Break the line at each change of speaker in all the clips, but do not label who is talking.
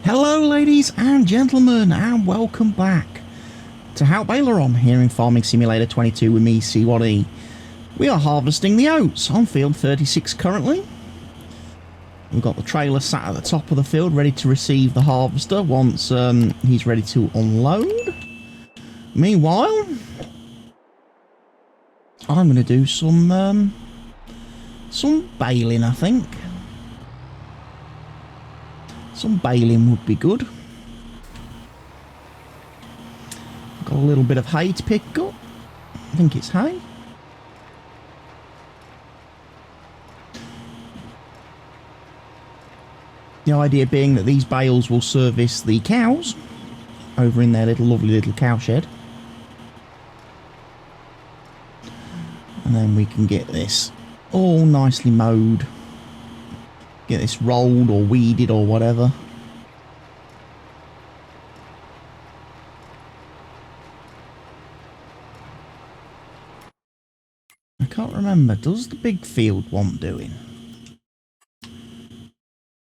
Hello ladies and gentlemen, and welcome back to Haut Beyleron here in Farming Simulator 22 with me, CWATTYESO. We are harvesting the oats on field 36 currently. We've got the trailer sat at the top of the field ready to receive the harvester once he's ready to unload. Meanwhile, I'm going to do some baling, I think. Some baling would be good. Got a little bit of hay to pick up. I think it's hay. The idea being that these bales will service the cows over in their lovely little cow shed. And then we can get this all nicely mowed. Get this rolled or weeded or whatever. I can't remember. Does the big field want doing?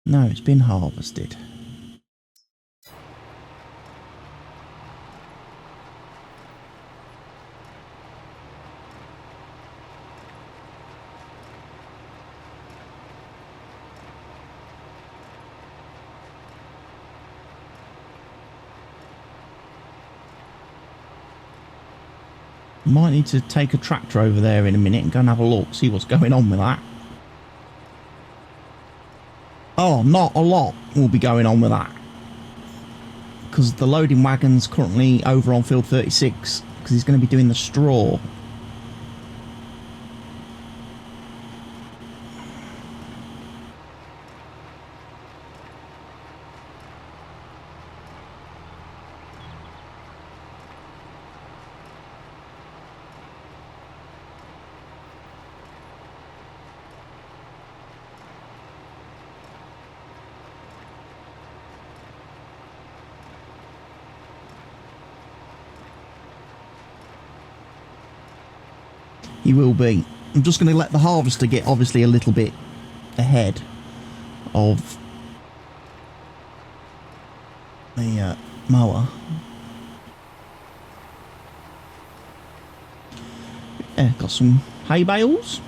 No, it's been harvested. Might need to take a tractor over there in a minute and go and have a look, see what's going on with that. Oh, not a lot will be going on with that. Because the loading wagon's currently over on field 36, because he's going to be doing the straw. He will be. I'm just going to let the harvester get obviously a little bit ahead of the mower. Yeah, got some hay bales.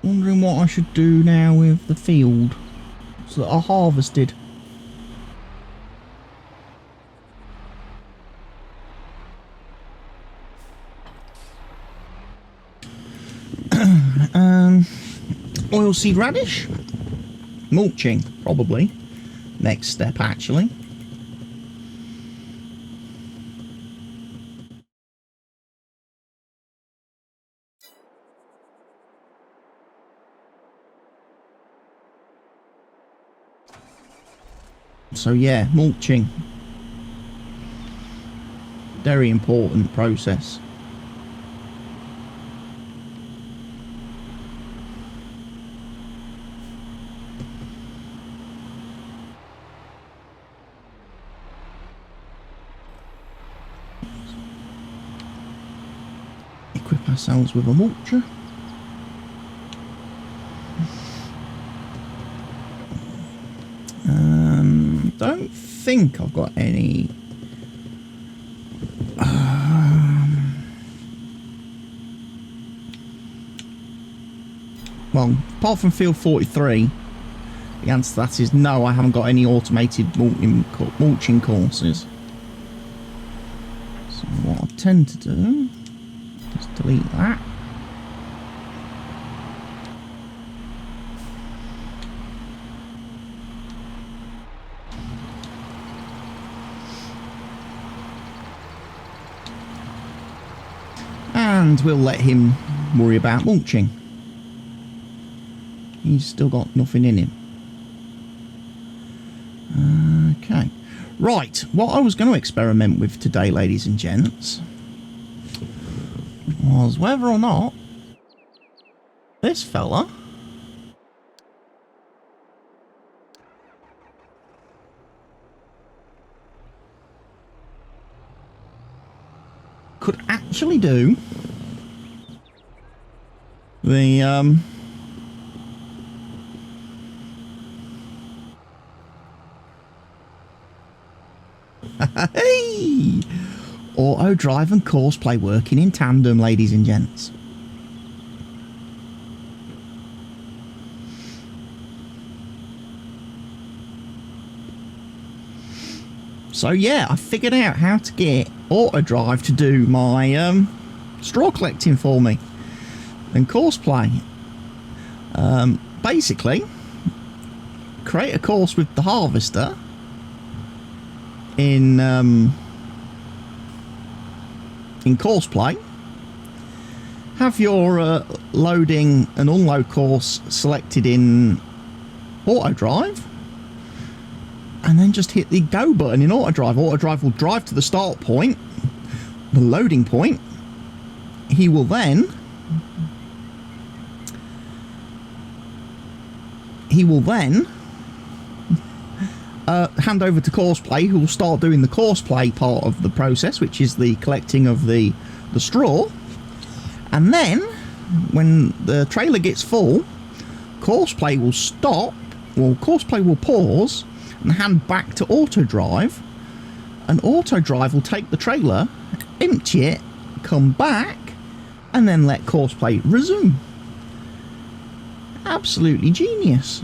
Wondering what I should do now with the field so that I harvested. Oilseed radish, mulching probably next step actually. So yeah, mulching. Very important process. Equip ourselves with a mulcher. Don't think I've got any. Well, apart from field 43, the answer to that is no, I haven't got any automated mulching courses. So what I tend to do is delete that. And we'll let him worry about mulching. He's still got nothing in him. Okay. Right, what I was going to experiment with today, ladies and gents, was whether or not this fella could actually do the hey, auto drive and course play working in tandem, ladies and gents. So yeah, I figured out how to get auto drive to do my straw collecting for me and course play. Basically, create a course with the harvester in course play. Have your loading and unload course selected in auto drive, and then just hit the go button in auto drive. Auto drive will drive to the start point, the loading point. He will then hand over to course play, who will start doing the course play part of the process, which is the collecting of the straw. And then when the trailer gets full, course play will stop, or course play will pause and hand back to auto drive, and auto drive will take the trailer, empty it, come back, and then let course play resume. Absolutely genius.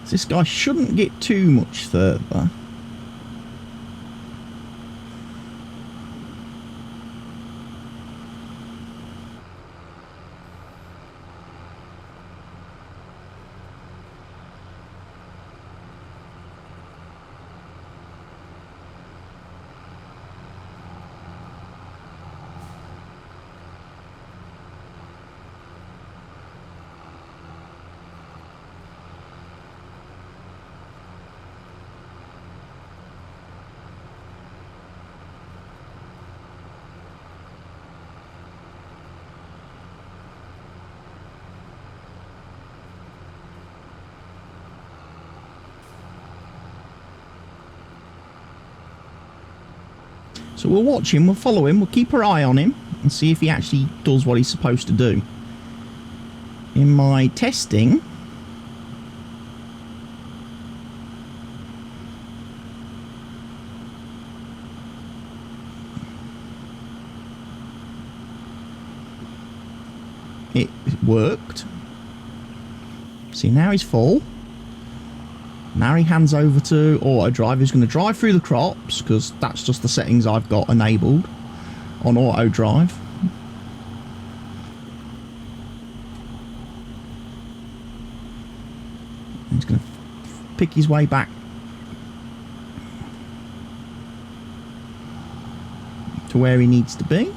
This guy shouldn't get too much further. So we'll watch him, we'll follow him, we'll keep our eye on him and see if he actually does what he's supposed to do. In my testing, it worked. See, now he's full. Now he hands over to auto drive. He's going to drive through the crops, because that's just the settings I've got enabled on auto drive. He's going to pick his way back to where he needs to be.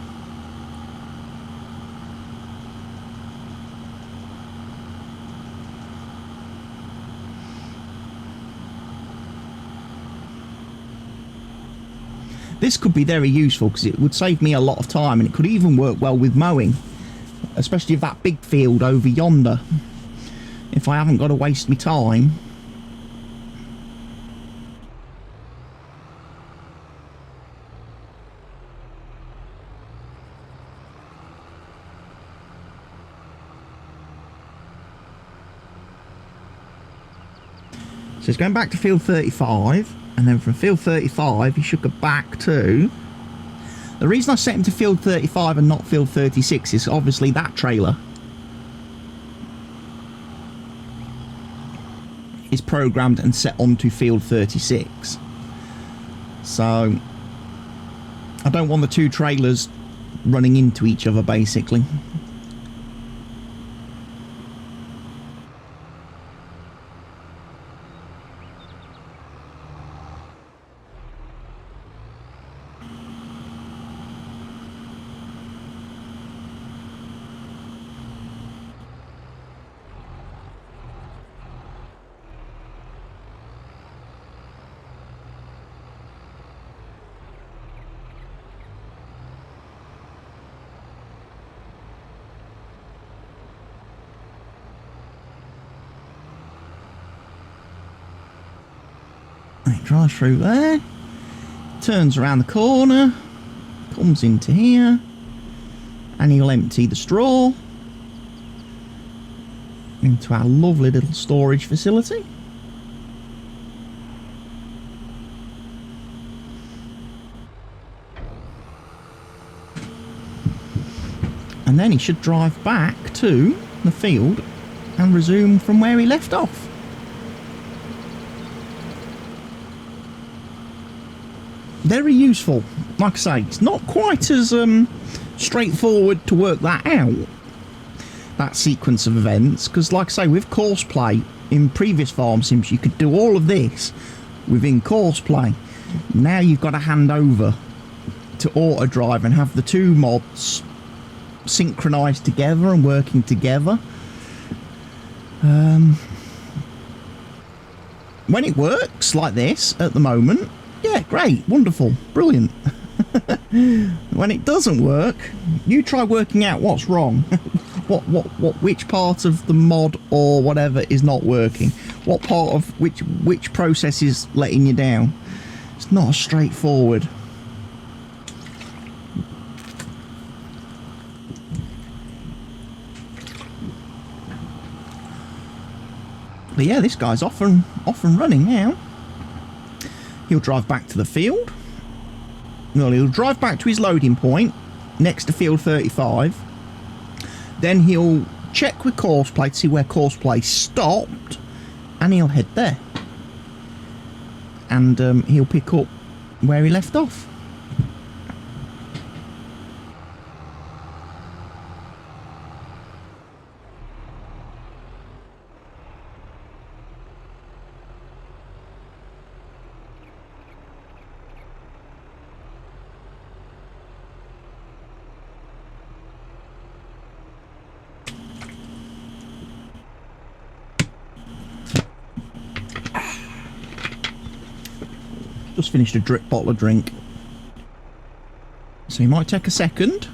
This could be very useful because it would save me a lot of time, and it could even work well with mowing, especially if that big field over yonder, if I haven't got to waste my time. So it's going back to field 35. And then from field 35, he should go back to... The reason I set him to field 35 and not field 36 is obviously that trailer is programmed and set onto field 36. So I don't want the two trailers running into each other, basically. It drives through there, turns around the corner, comes into here, and he'll empty the straw into our lovely little storage facility. And then he should drive back to the field and resume from where he left off. Very useful. Like I say, it's not quite as straightforward to work that out, that sequence of events, because like I say, with course play in previous farm sims you could do all of this within course play. Now you've got to hand over to auto drive and have the two mods synchronized together and working together. When it works like this at the moment, yeah, great, wonderful, brilliant. When it doesn't work, you try working out what's wrong. Which part of the mod or whatever is not working. What part of which process is letting you down. It's not straightforward. But yeah, this guy's off and running now. He'll drive back to the field. Well, he'll drive back to his loading point next to field 35. Then he'll check with course play to see where course play stopped, and he'll head there. And he'll pick up where he left off. Just finished a bottle of drink, so you might take a second.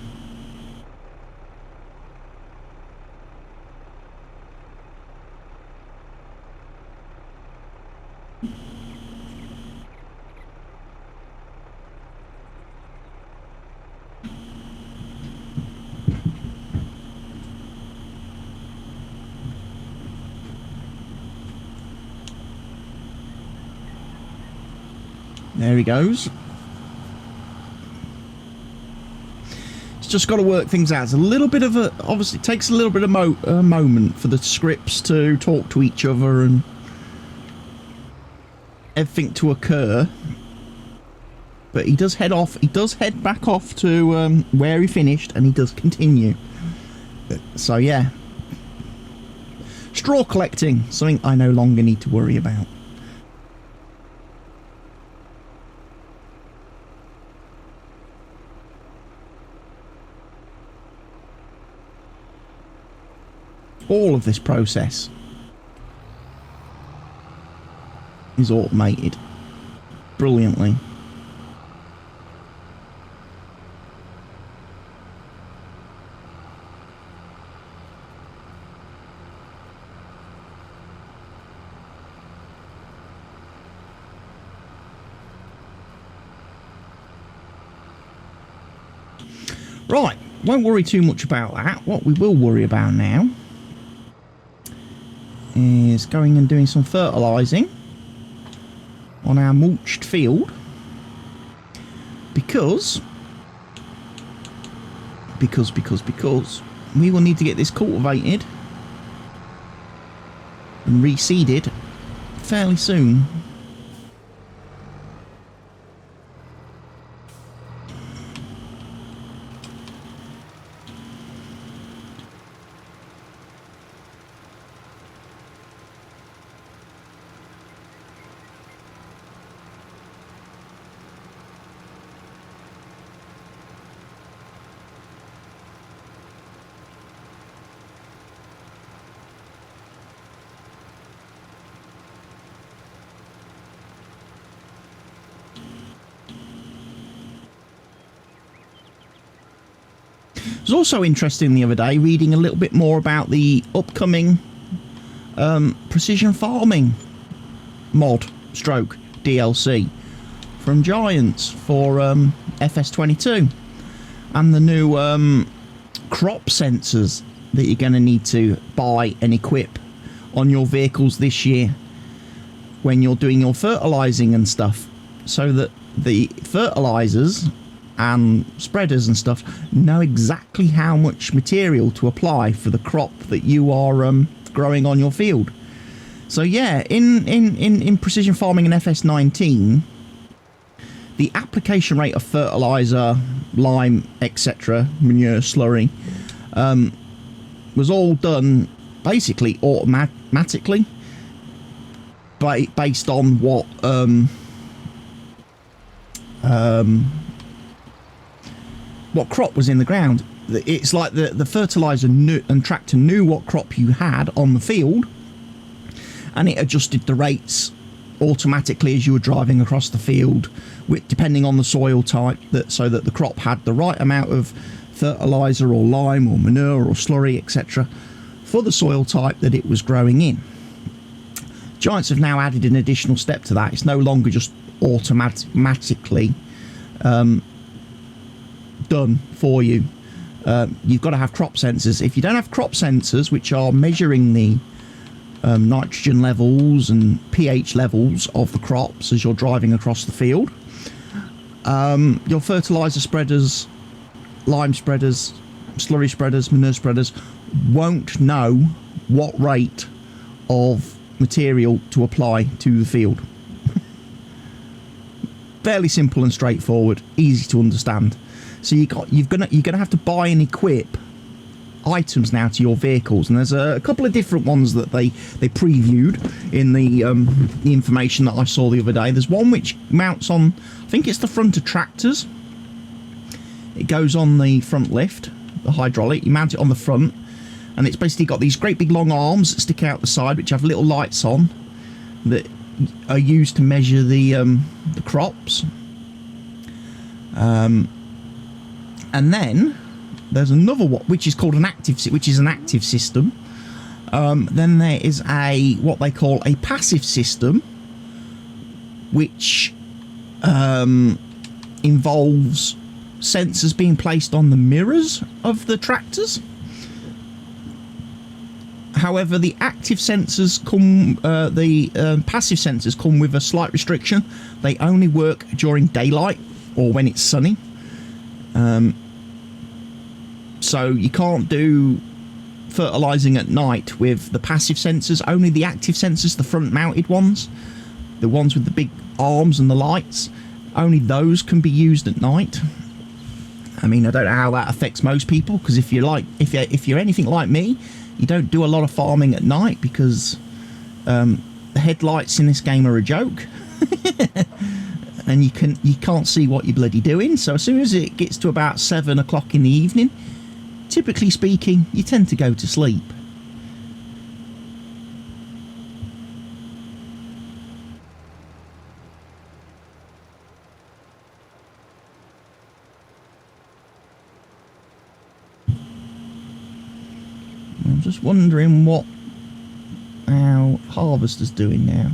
There he goes. It's just got to work things out. It's a little bit of a... Obviously, it takes a little bit of a moment for the scripts to talk to each other and everything to occur. But he does head off. He does head back off to where he finished, and he does continue. So, yeah. Straw collecting. Something I no longer need to worry about. All of this process is automated brilliantly. Right, won't worry too much about that. What we will worry about now is going and doing some fertilising on our mulched field, because we will need to get this cultivated and reseeded fairly soon. It was also interesting the other day reading a little bit more about the upcoming precision farming mod stroke DLC from Giants for FS22 and the new crop sensors that you're going to need to buy and equip on your vehicles this year when you're doing your fertilizing and stuff, so that the fertilizers and spreaders and stuff know exactly how much material to apply for the crop that you are growing on your field. So yeah, in precision farming and FS19, the application rate of fertilizer, lime, etc., manure, slurry, was all done basically automatically based on what crop was in the ground. It's like the fertilizer and tractor knew what crop you had on the field, and it adjusted the rates automatically as you were driving across the field, depending on the soil type, so that the crop had the right amount of fertilizer or lime or manure or slurry, etc., for the soil type that it was growing in. Giants have now added an additional step to that. It's no longer just automatically done for you. You've got to have crop sensors. If you don't have crop sensors, which are measuring the nitrogen levels and pH levels of the crops as you're driving across the field, your fertilizer spreaders, lime spreaders, slurry spreaders, manure spreaders won't know what rate of material to apply to the field. Fairly simple and straightforward, easy to understand. So you're gonna have to buy and equip items now to your vehicles, and there's a couple of different ones that they previewed in the information that I saw the other day. There's one which mounts on, I think it's the front of tractors. It goes on the front lift, the hydraulic. You mount it on the front, and it's basically got these great big long arms that stick out the side, which have little lights on that are used to measure the crops. And then there's another one which is called an active system. Then there is what they call a passive system, which involves sensors being placed on the mirrors of the tractors. However, the active sensors passive sensors come with a slight restriction. They only work during daylight or when it's sunny. So you can't do fertilizing at night with the passive sensors. Only the active sensors, the front mounted ones, the ones with the big arms and the lights, only those can be used at night. I mean, I don't know how that affects most people, because if you're anything like me, you don't do a lot of farming at night because the headlights in this game are a joke. And you can't see what you're bloody doing. So as soon as it gets to about 7 o'clock in the evening, typically speaking, you tend to go to sleep. I'm just wondering what our harvester's doing now.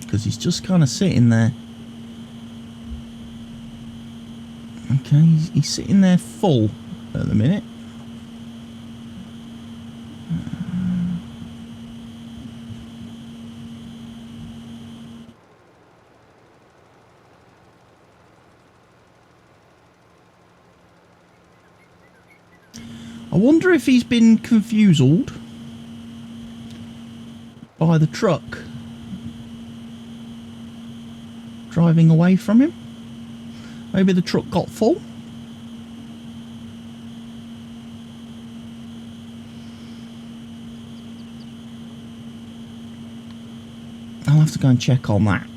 Because he's just kind of sitting there. Okay, he's sitting there full at the minute. I wonder if he's been confused by the truck driving away from him. Maybe the truck got full. I'll have to go and check on that.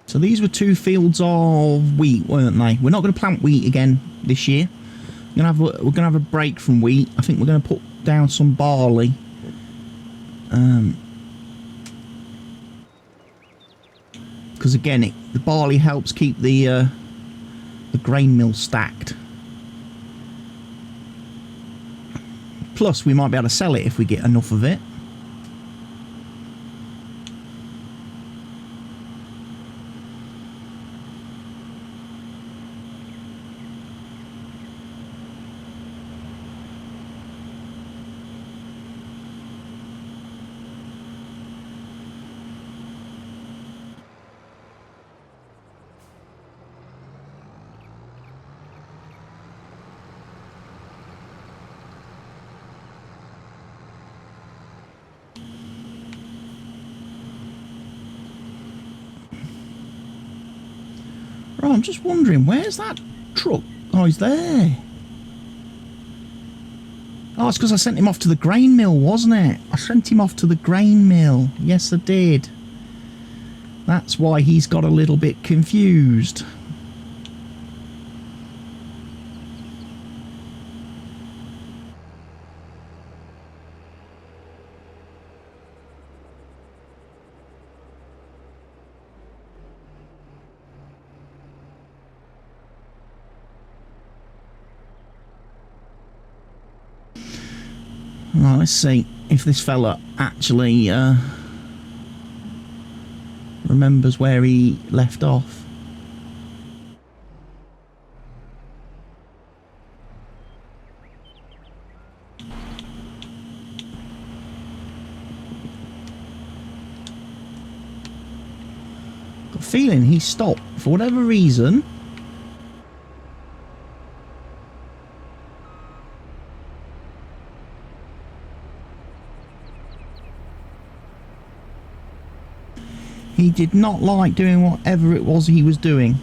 So these were 2 fields of wheat, weren't they? We're not going to plant wheat again this year. We're going to have a break from wheat. I think we're going to put down some barley. Because again, the barley helps keep the grain mill stacked. Plus, we might be able to sell it if we get enough of it. Right, I'm just wondering, where's that truck? Oh, he's there. Oh, it's because I sent him off to the grain mill, wasn't it? I sent him off to the grain mill. Yes, I did. That's why he's got a little bit confused. Right, let's see if this fella actually remembers where he left off. Got a feeling he stopped for whatever reason. He did not like doing whatever it was he was doing.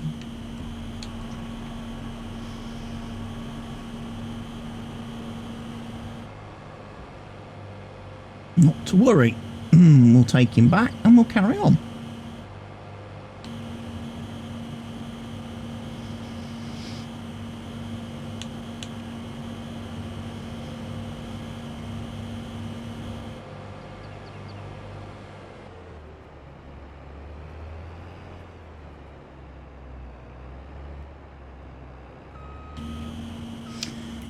Not to worry. We'll take him back and we'll carry on.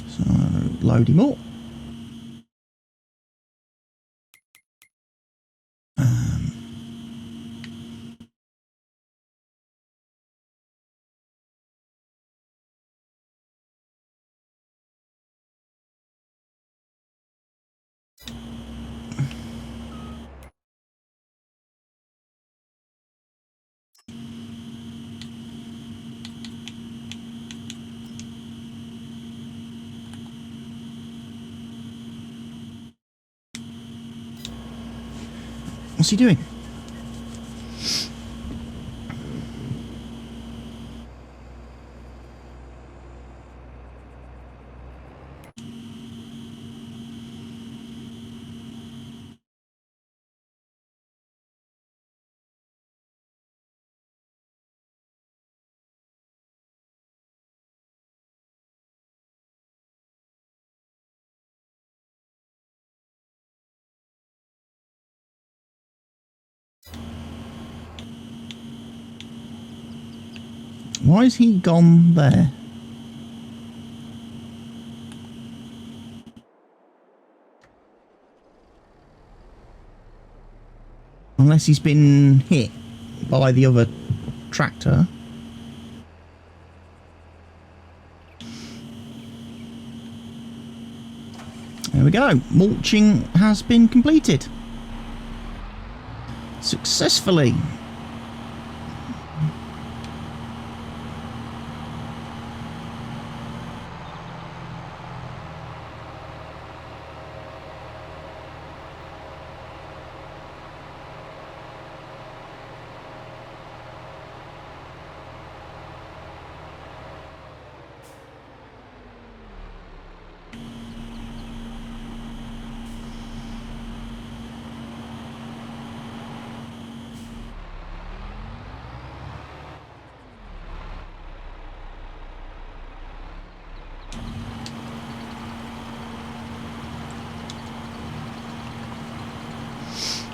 So, load him up. What's he doing? Why has he gone there? Unless he's been hit by the other tractor. There we go. Mulching has been completed successfully.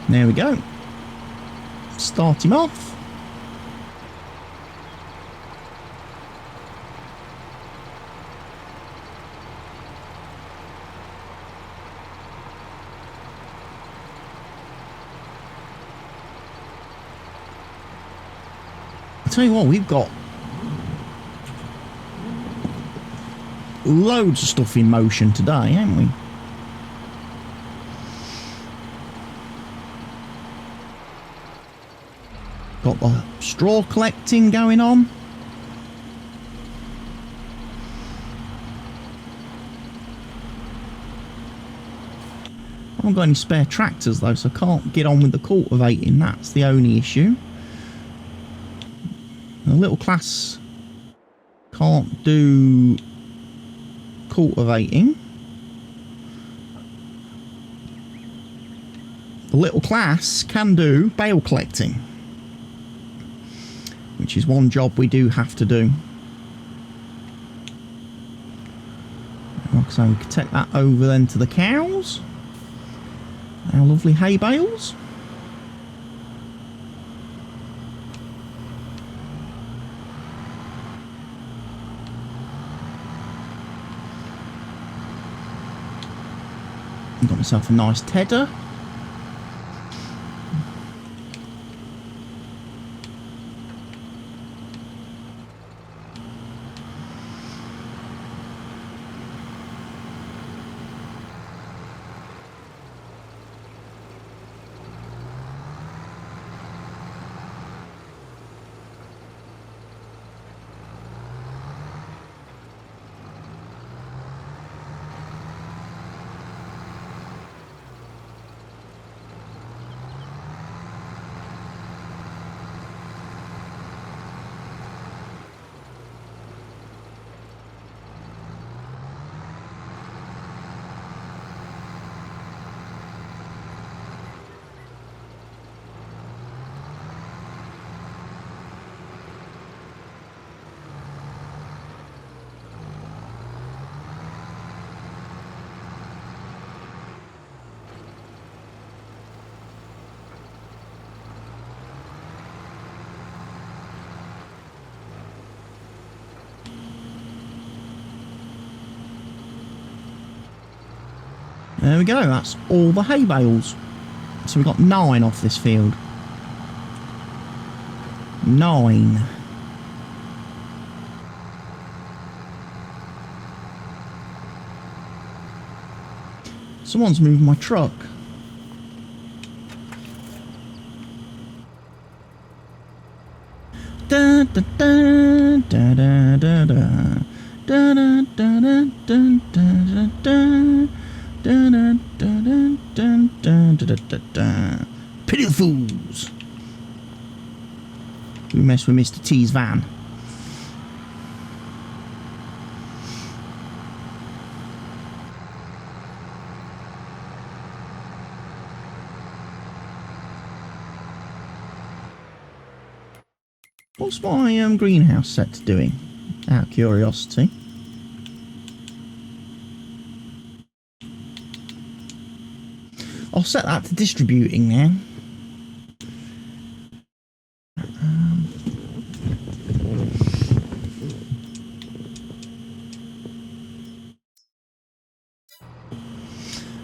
There we go. Start him off. I'll tell you what, we've got loads of stuff in motion today, haven't we? Got the straw collecting going on. I haven't got any spare tractors though, so I can't get on with the cultivating. That's the only issue. The little class can't do cultivating. The little class can do bale collecting, which is one job we do have to do. So we can take that over then to the cows. Our lovely hay bales. Got myself a nice tedder. There we go, that's all the hay bales. So we've got 9 off this field. 9. Someone's moved my truck. Da da da da da da da da da da da da da. Dun, dun, dun, dun, dun, dun, dun, dun, dun. Pity the fools who mess with Mr. T's van. What's my greenhouse set to doing? Out of curiosity. I'll set that to distributing now.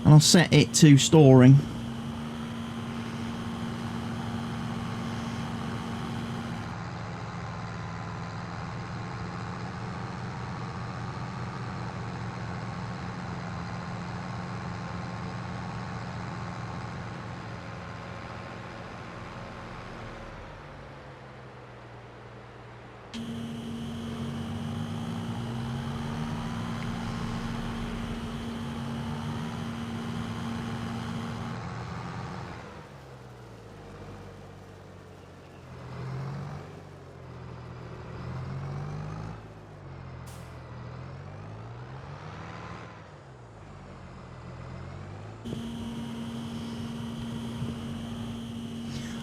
And I'll set it to storing.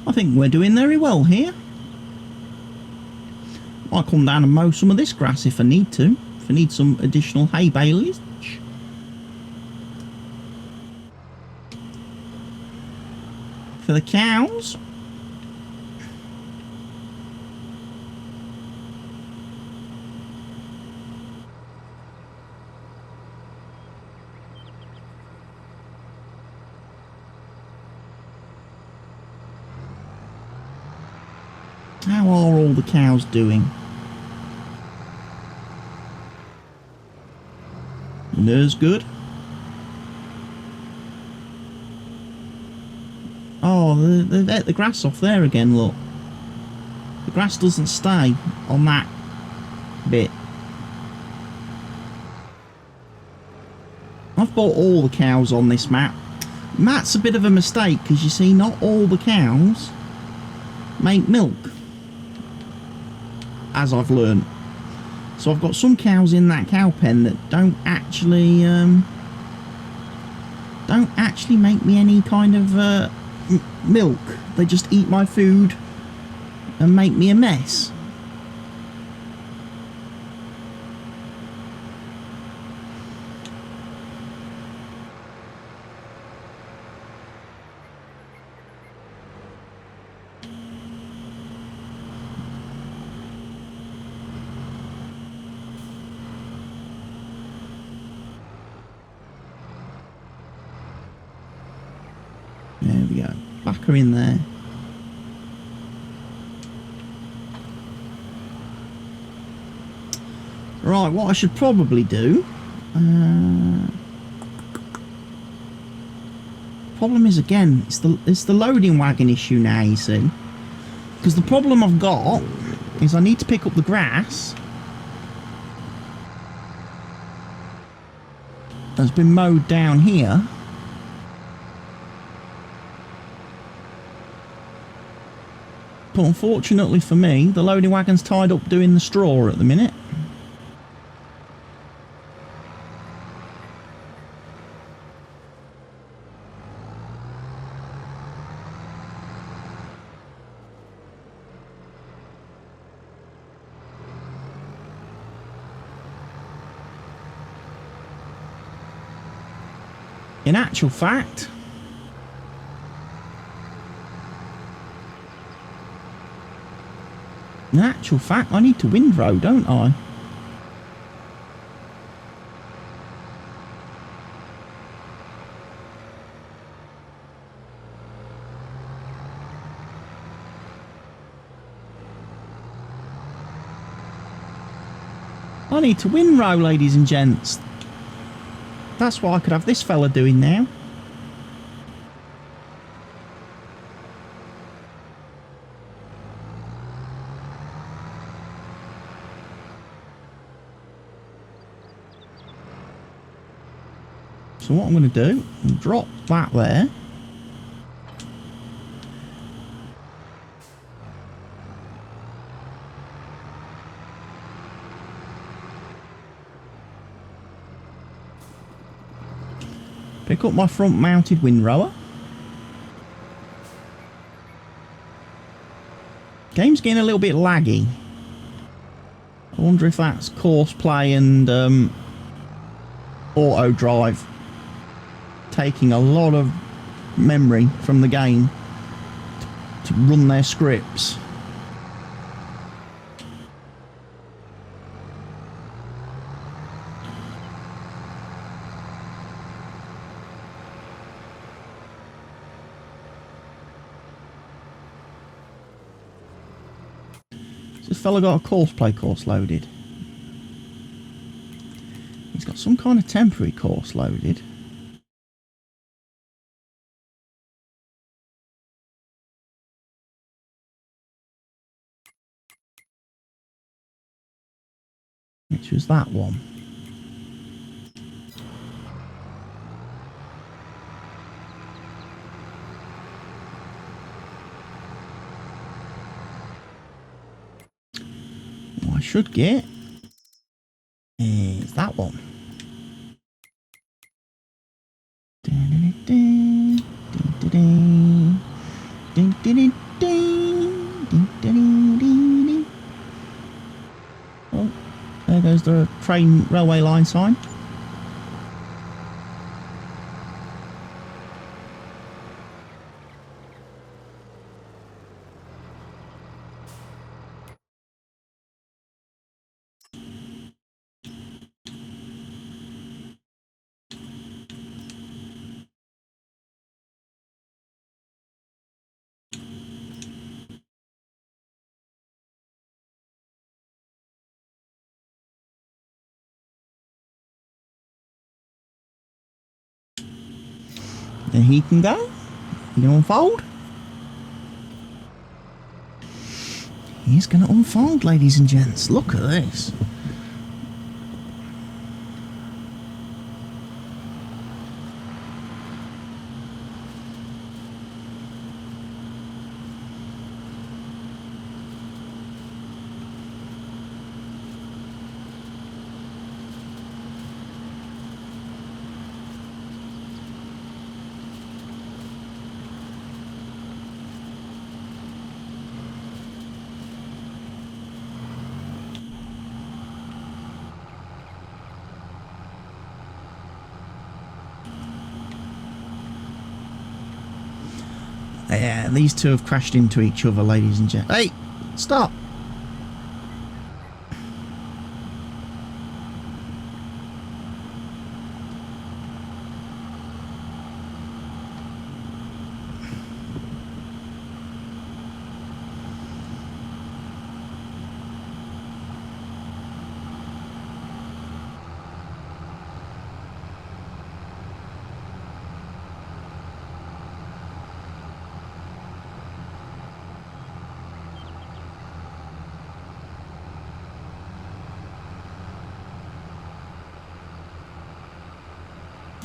I think we're doing very well here. I'll come down and mow some of this grass if I need to. If I need some additional hay baleage. For the cows. How are all the cows doing? Nurse good? Oh, they ate the grass off there again, look. The grass doesn't stay on that bit. I've bought all the cows on this map. That's a bit of a mistake, because you see, not all the cows make milk, as I've learned. So I've got some cows in that cow pen that don't actually make me any kind of milk. They just eat my food and make me a mess. There we go. Back her in there. Right, what I should probably do... problem is, again, it's the loading wagon issue now, you see. Because the problem I've got is I need to pick up the grass that's been mowed down here. But unfortunately for me, the loading wagon's tied up doing the straw at the minute. In actual fact, I need to windrow, don't I? I need to windrow, ladies and gents. That's what I could have this fella doing now. So what I'm going to do is drop that there. Pick up my front mounted windrower. Game's getting a little bit laggy. I wonder if that's course play and auto drive taking a lot of memory from the game to run their scripts. This fella got a course loaded. He's got some kind of temporary course loaded. which was that one. What I should get is that one. Oh, there goes the train railway line sign. Then he can go. He can unfold. He's going to unfold, ladies and gents. Look at this. Yeah, these two have crashed into each other, ladies and gents. Hey, stop!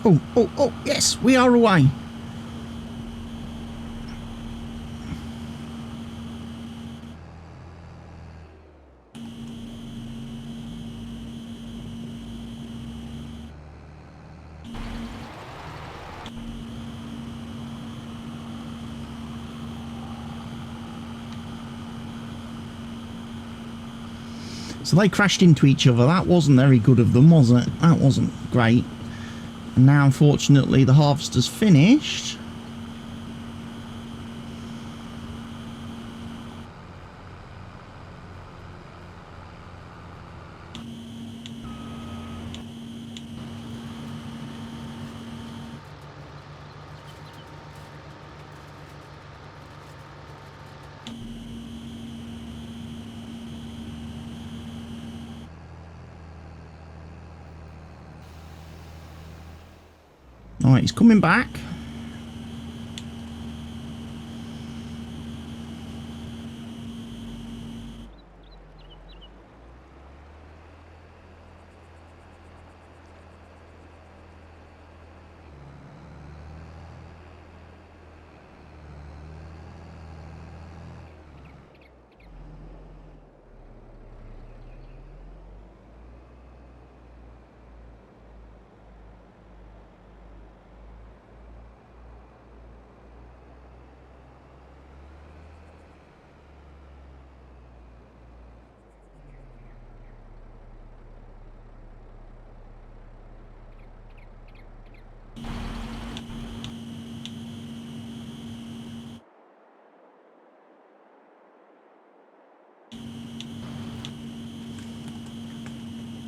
Oh, oh, oh, yes, we are away. So they crashed into each other. That wasn't very good of them, was it? That wasn't great. And now, unfortunately, the harvester's finished. Alright, he's coming back.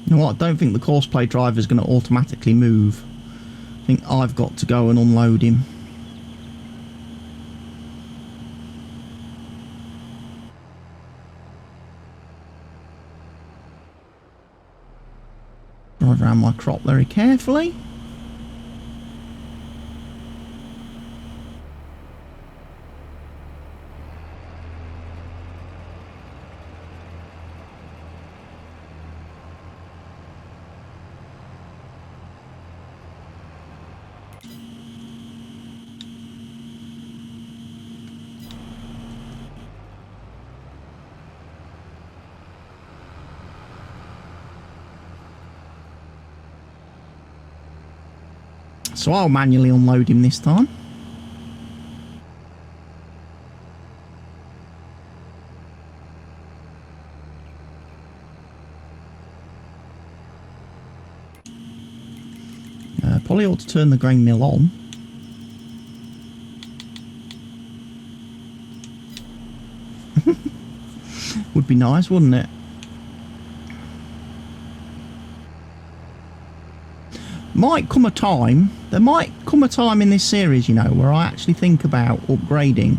You know what, I don't think the course play driver is going to automatically move. I think I've got to go and unload him. Drive around my crop very carefully. So I'll manually unload him this time. Probably ought to turn the grain mill on. Would be nice, wouldn't it? Might come a time, there might come a time in this series, you know, where I actually think about upgrading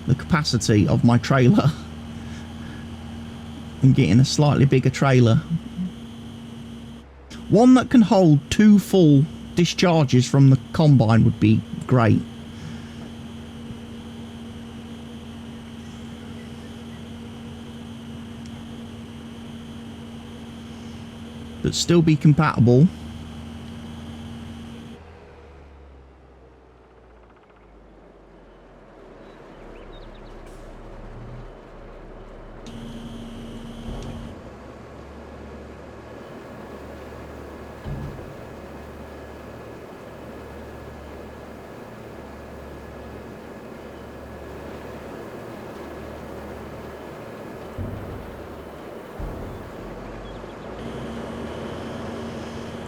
the capacity of my trailer and getting a slightly bigger trailer. One that can hold 2 full discharges from the combine would be great. But still be compatible.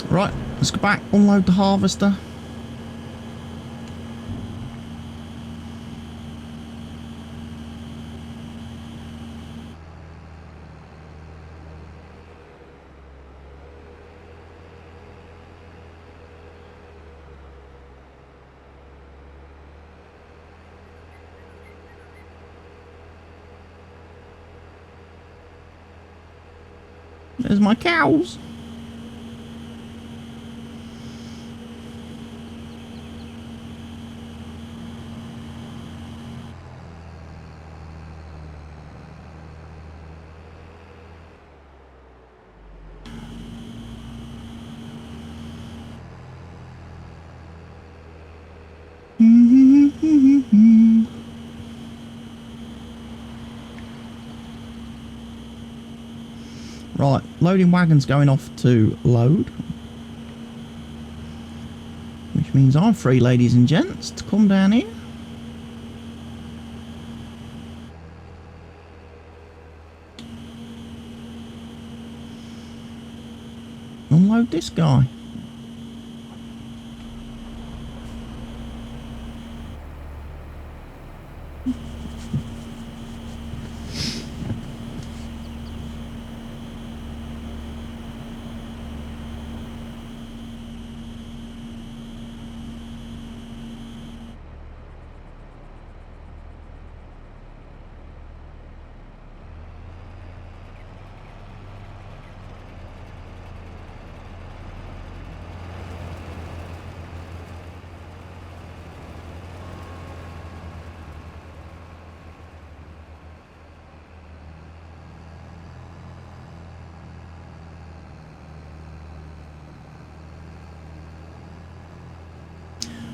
Right, let's go back, unload the harvester. There's my cows. Right, loading wagon's going off to load. Which means I'm free, ladies and gents, to come down here. Unload this guy.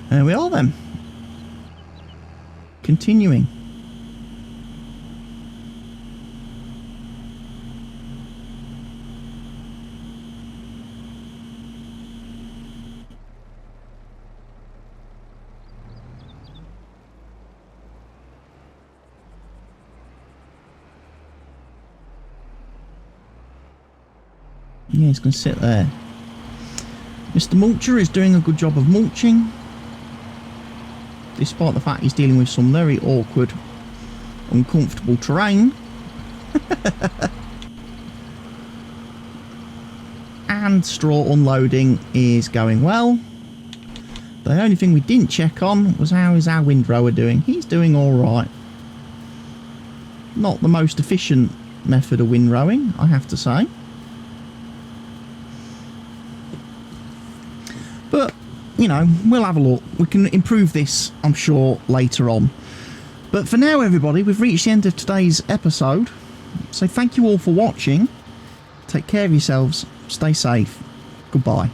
There we are then. Continuing. Yeah, he's going to sit there. Mr. Mulcher is doing a good job of mulching, despite the fact he's dealing with some very awkward, uncomfortable terrain. And straw unloading is going well. The only thing we didn't check on was how is our windrower doing. He's doing alright. Not the most efficient method of windrowing, I have to say. But, you know, we'll have a look. We can improve this, I'm sure, later on. But for now, everybody, we've reached the end of today's episode. So thank you all for watching. Take care of yourselves. Stay safe. Goodbye.